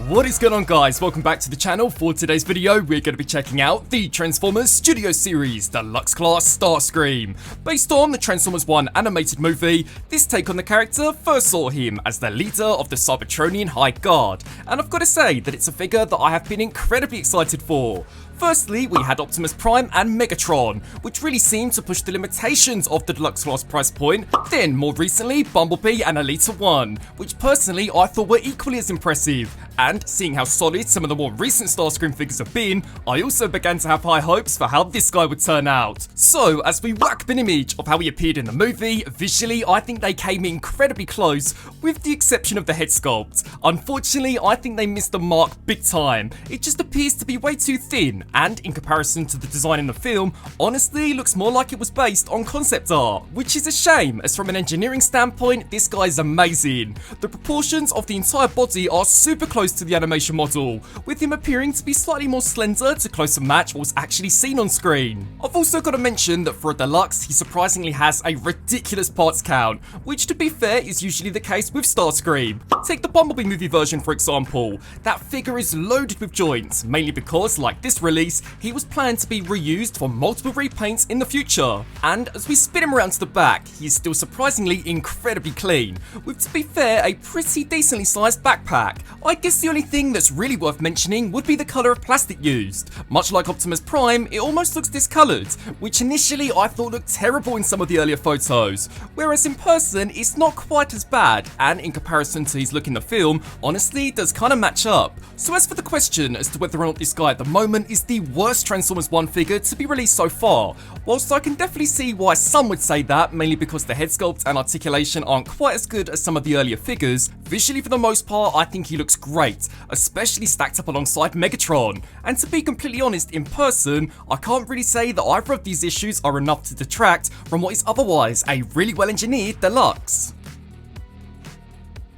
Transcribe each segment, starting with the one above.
What is going on, guys? Welcome back to the channel. For today's video, we're going to be checking out the Transformers Studio Series Deluxe Class Starscream. Based on the Transformers 1 animated movie, this take on the character first saw him as the leader of the Cybertronian High Guard, and I've got to say that it's a figure that I have been incredibly excited for. Firstly, we had Optimus Prime and Megatron, which really seemed to push the limitations of the Deluxe Class price point. Then, more recently, Bumblebee and Elite 1, which personally I thought were equally as impressive. And seeing how solid some of the more recent Starscream figures have been, I also began to have high hopes for how this guy would turn out. So, as we whack up an image of how he appeared in the movie, visually I think they came incredibly close, with the exception of the head sculpt. Unfortunately, I think they missed the mark big time. It just appears to be way too thin, and in comparison to the design in the film, honestly looks more like it was based on concept art, which is a shame, as from an engineering standpoint, this guy is amazing. The proportions of the entire body are super close to the animation model, with him appearing to be slightly more slender to closer match what was actually seen on screen. I've also got to mention that for a deluxe, he surprisingly has a ridiculous parts count, which to be fair is usually the case with Starscream. Take the Bumblebee movie version for example. That figure is loaded with joints, mainly because, like this release, he was planned to be reused for multiple repaints in the future. And as we spin him around to the back, he is still surprisingly incredibly clean, with, to be fair, a pretty decently sized backpack. I guess the only thing that's really worth mentioning would be the colour of plastic used. Much like Optimus Prime, it almost looks discoloured, which initially I thought looked terrible in some of the earlier photos, whereas in person it's not quite as bad, and in comparison to his look in the film, honestly does kinda match up. So as for the question as to whether or not this guy at the moment is the worst Transformers 1 figure to be released so far, whilst I can definitely see why some would say that, mainly because the head sculpt and articulation aren't quite as good as some of the earlier figures, visually for the most part I think he looks great, especially stacked up alongside Megatron. And to be completely honest, in person, I can't really say that either of these issues are enough to detract from what is otherwise a really well engineered deluxe.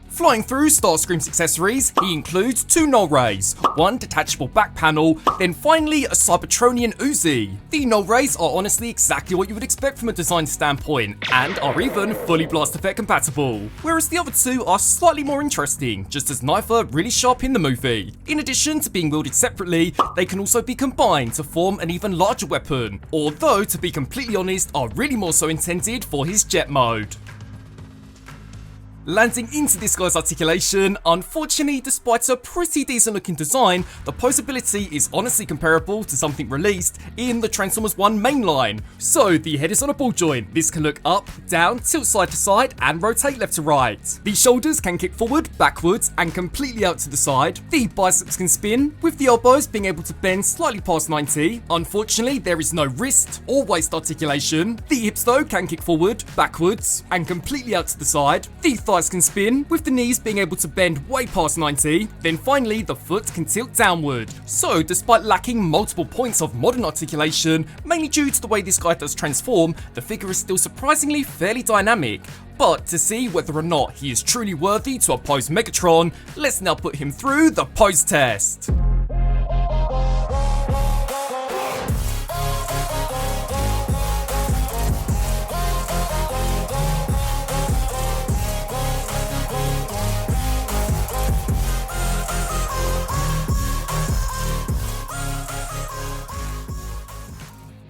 Flying through Starscream's accessories, he includes two null rays, one detachable back panel, then finally a Cybertronian Uzi. The null rays are honestly exactly what you would expect from a design standpoint, and are even fully blast effect compatible, whereas the other two are slightly more interesting, just as neither really show up in the movie. In addition to being wielded separately, they can also be combined to form an even larger weapon, although to be completely honest, are really more so intended for his jet mode. Landing into this guy's articulation, unfortunately despite a pretty decent looking design, the posability is honestly comparable to something released in the Transformers 1 mainline. So the head is on a ball joint, this can look up, down, tilt side to side and rotate left to right. The shoulders can kick forward, backwards and completely out to the side. The biceps can spin, with the elbows being able to bend slightly past 90. Unfortunately there is no wrist or waist articulation. The hips though can kick forward, backwards and completely out to the side. The thighs can spin, with the knees being able to bend way past 90. Then finally, the foot can tilt downward. So despite lacking multiple points of modern articulation, mainly due to the way this guy does transform, the figure is still surprisingly fairly dynamic. But to see whether or not he is truly worthy to oppose Megatron, let's now put him through the pose test.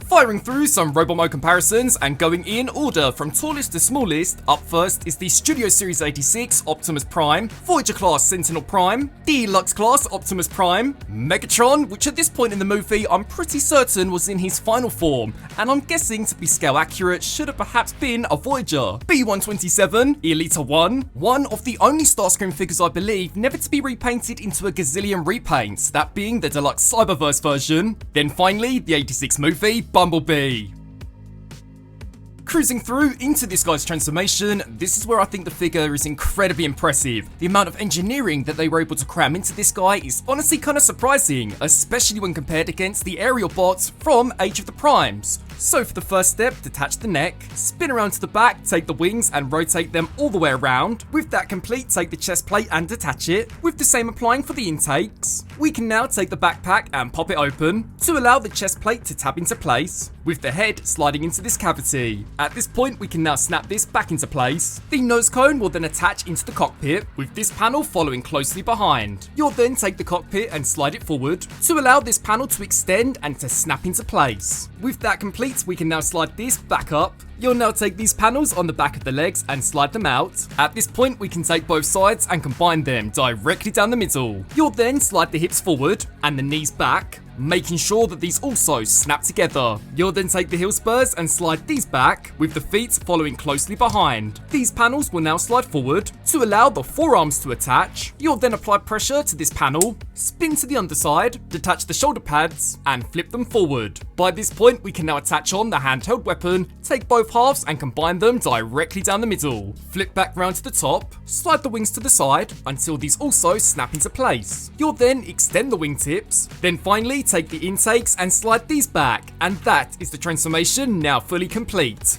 Firing through some robot mode comparisons and going in order from tallest to smallest, up first is the Studio Series 86 Optimus Prime, Voyager Class Sentinel Prime, Deluxe Class Optimus Prime, Megatron, which at this point in the movie I'm pretty certain was in his final form, and I'm guessing to be scale accurate should have perhaps been a Voyager, B-127, Elite 1, one of the only Starscream figures I believe never to be repainted into a gazillion repaints, that being the Deluxe Cyberverse version, then finally the 86 movie, Bumblebee. Cruising through into this guy's transformation, this is where I think the figure is incredibly impressive. The amount of engineering that they were able to cram into this guy is honestly kinda surprising, especially when compared against the aerial bots from Age of the Primes. So for the first step, detach the neck, spin around to the back, take the wings and rotate them all the way around. With that complete, take the chest plate and detach it, with the same applying for the intakes. We can now take the backpack and pop it open to allow the chest plate to tab into place, with the head sliding into this cavity. At this point, we can now snap this back into place. The nose cone will then attach into the cockpit, with this panel following closely behind. You'll then take the cockpit and slide it forward to allow this panel to extend and to snap into place. With that complete, we can now slide this back up. You'll now take these panels on the back of the legs and slide them out. At this point, we can take both sides and combine them directly down the middle. You'll then slide the hips forward and the knees back, making sure that these also snap together. You'll then take the heel spurs and slide these back, with the feet following closely behind. These panels will now slide forward to allow the forearms to attach. You'll then apply pressure to this panel, spin to the underside, detach the shoulder pads, and flip them forward. By this point, we can now attach on the handheld weapon, take both halves and combine them directly down the middle. Flip back round to the top, slide the wings to the side until these also snap into place. You'll then extend the wingtips, then finally take the intakes and slide these back, and that is the transformation now fully complete.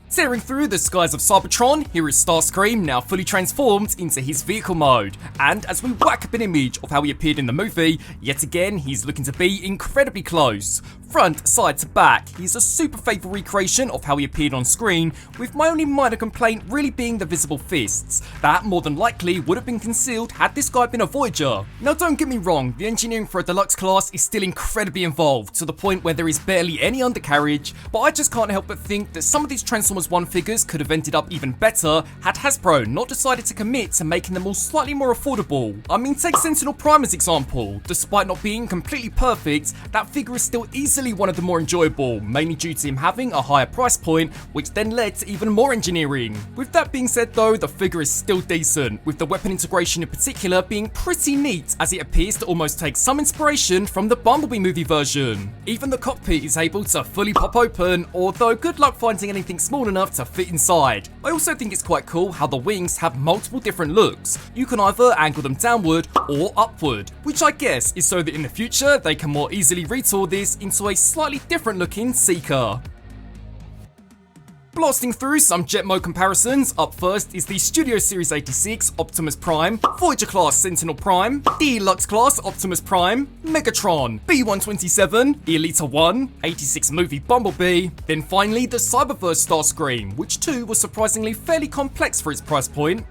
Tearing through the skies of Cybertron, here is Starscream now fully transformed into his vehicle mode, and as we whack up an image of how he appeared in the movie, yet again he's looking to be incredibly close. Front, side to back, he's a super faithful recreation of how he appeared on screen, with my only minor complaint really being the visible fists. That more than likely would have been concealed had this guy been a Voyager. Now don't get me wrong, the engineering for a deluxe class is still incredibly involved, to the point where there is barely any undercarriage, but I just can't help but think that some of these Transformers 1 figures could have ended up even better had Hasbro not decided to commit to making them all slightly more affordable. I mean, take Sentinel Prime as example. Despite not being completely perfect, that figure is still easily one of the more enjoyable, mainly due to him having a higher price point, which then led to even more engineering. With that being said though, the figure is still decent, with the weapon integration in particular being pretty neat, as it appears to almost take some inspiration from the Bumblebee movie version. Even the cockpit is able to fully pop open, although good luck finding anything small enough to fit inside. I also think it's quite cool how the wings have multiple different looks. You can either angle them downward or upward, which I guess is so that in the future they can more easily retool this into a slightly different looking Seeker. Blasting through some jet mode comparisons, up first is the Studio Series 86 Optimus Prime, Voyager class Sentinel Prime, Deluxe class Optimus Prime, Megatron, B-127, Elita 1, 86 movie Bumblebee, then finally the Cyberverse Starscream, which too was surprisingly fairly complex for its price point.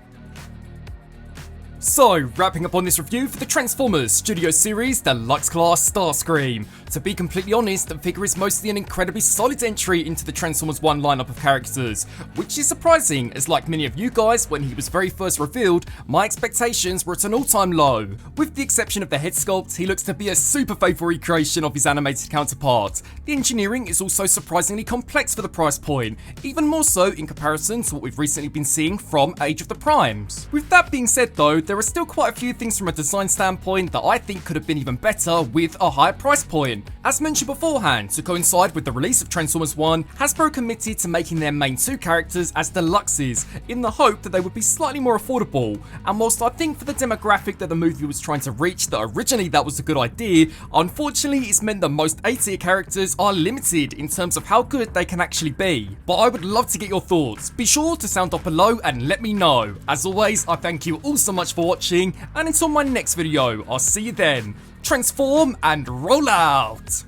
So, wrapping up on this review for the Transformers Studio Series Deluxe Class Starscream. To be completely honest, the figure is mostly an incredibly solid entry into the Transformers 1 lineup of characters, which is surprising as like many of you guys, when he was very first revealed, my expectations were at an all-time low. With the exception of the head sculpt, he looks to be a super faithful recreation of his animated counterpart. The engineering is also surprisingly complex for the price point, even more so in comparison to what we've recently been seeing from Age of the Primes. With that being said though, there are still quite a few things from a design standpoint that I think could have been even better with a higher price point. As mentioned beforehand, to coincide with the release of Transformers 1, Hasbro committed to making their main two characters as deluxes, in the hope that they would be slightly more affordable, and whilst I think for the demographic that the movie was trying to reach that originally that was a good idea, unfortunately it's meant that most A-tier characters are limited in terms of how good they can actually be. But I would love to get your thoughts. Be sure to sound off below and let me know. As always, I thank you all so much for watching, and until my next video, I'll see you then. Transform and roll out!